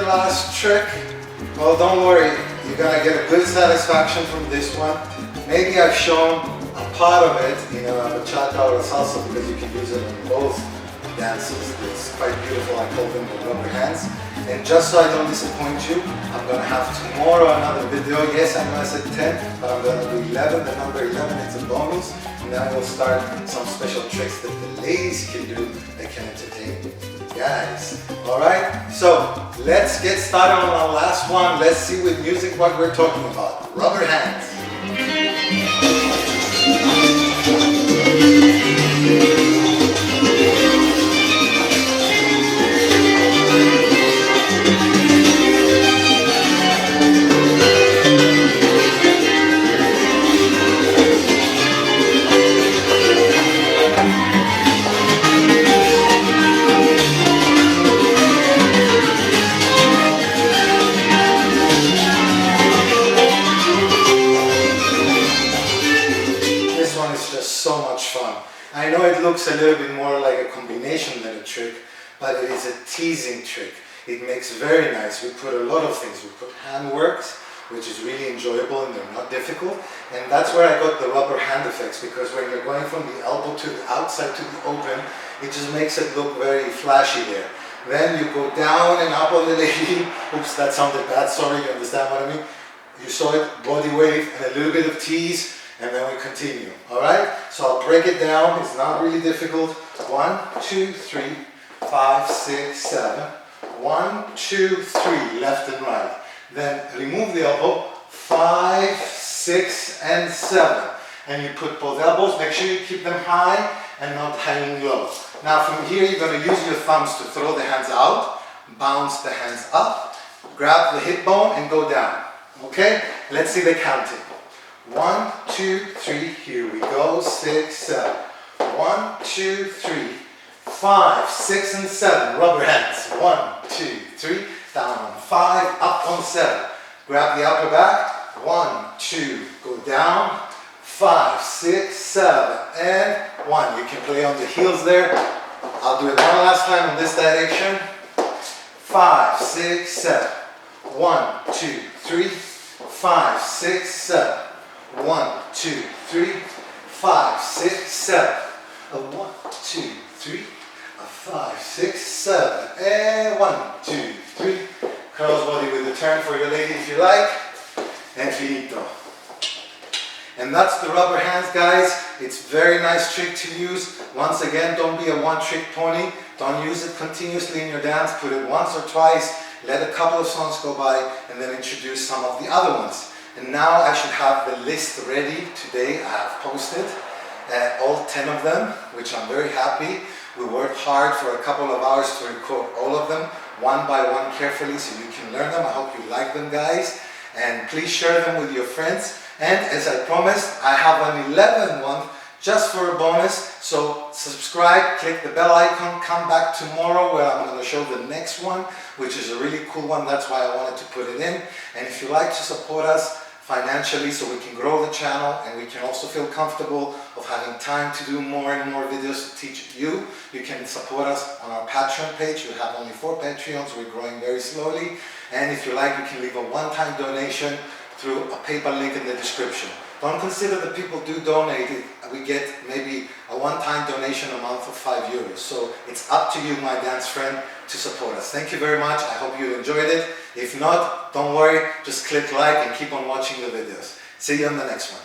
last trick? Well, don't worry, you're gonna get a good satisfaction from this one. Maybe I've shown a part of it, you know, a bachata or a salsa, because you can use it in both dances. It's quite beautiful. I call them the rubber hands. And just so I don't disappoint you, I'm gonna have tomorrow another video. Yes, I know I said 10, but I'm gonna do 11. The number 11 is a bonus, and then we'll start some special tricks that the ladies can do that can entertain the guys. All right, so let's get started on our last one. Let's see with music what we're talking about. Rubber hands. So much fun. I know it looks a little bit more like a combination than a trick, but it is a teasing trick. It makes very nice. We put a lot of things. We put hand works, which is really enjoyable and they're not difficult. And that's where I got the rubber hand effects, because when you're going from the elbow to the outside to the open, it just makes it look very flashy there. Then you go down and up on the lady. Oops, that sounded bad. Sorry, you understand what I mean? You saw it, body wave and a little bit of tease. And then we continue, all right? So I'll break it down. It's not really difficult. 1, 2, 3, 5, 6, 7. 1, 2, 3, left and right. Then remove the elbow. 5, 6, and 7. And you put both elbows. Make sure you keep them high and not hanging low. Now from here, you're going to use your thumbs to throw the hands out, bounce the hands up, grab the hip bone, and go down. Okay? Let's see the counting. 1, 2, 3, here we go, 6, 7. 1, 2, 3, 5, 6, and 7. Rubber hands. 1, 2, 3, down on 5, up on 7. Grab the upper back. 1, 2, go down. 5, 6, 7, and 1. You can play on the heels there. I'll do it one last time in this direction. 5, 6, 7. 1, 2, 3, 5, 6, 7. 1, 2, 3, 5, 6, 7. 1, 2, 3, 5, 6, 7. And 1, 2, 3. Curls body with a turn for your lady if you like. And finito. And that's the rubber hands, guys. It's a very nice trick to use. Once again, don't be a one-trick pony. Don't use it continuously in your dance. Put it once or twice. Let a couple of songs go by and then introduce some of the other ones. And now I should have the list ready today. I have posted all 10 of them, which I'm very happy. We worked hard for a couple of hours to record all of them, one by one carefully, so you can learn them. I hope you like them, guys. And please share them with your friends. And as I promised, I have an 11th one just for a bonus. So subscribe, click the bell icon, come back tomorrow where I'm going to show the next one, which is a really cool one. That's why I wanted to put it in. And if you like to support us financially so we can grow the channel and we can also feel comfortable of having time to do more and more videos to teach you, you can support us on our Patreon page. We have only 4 Patreons. We're growing very slowly. And if you like, you can leave a one-time donation through a PayPal link in the description. Don't consider that people do donate. We get maybe a one-time donation a month of €5. So it's up to you, my dance friend, to support us. Thank you very much. I hope you enjoyed it. If not, don't worry. Just click like and keep on watching the videos. See you on the next one.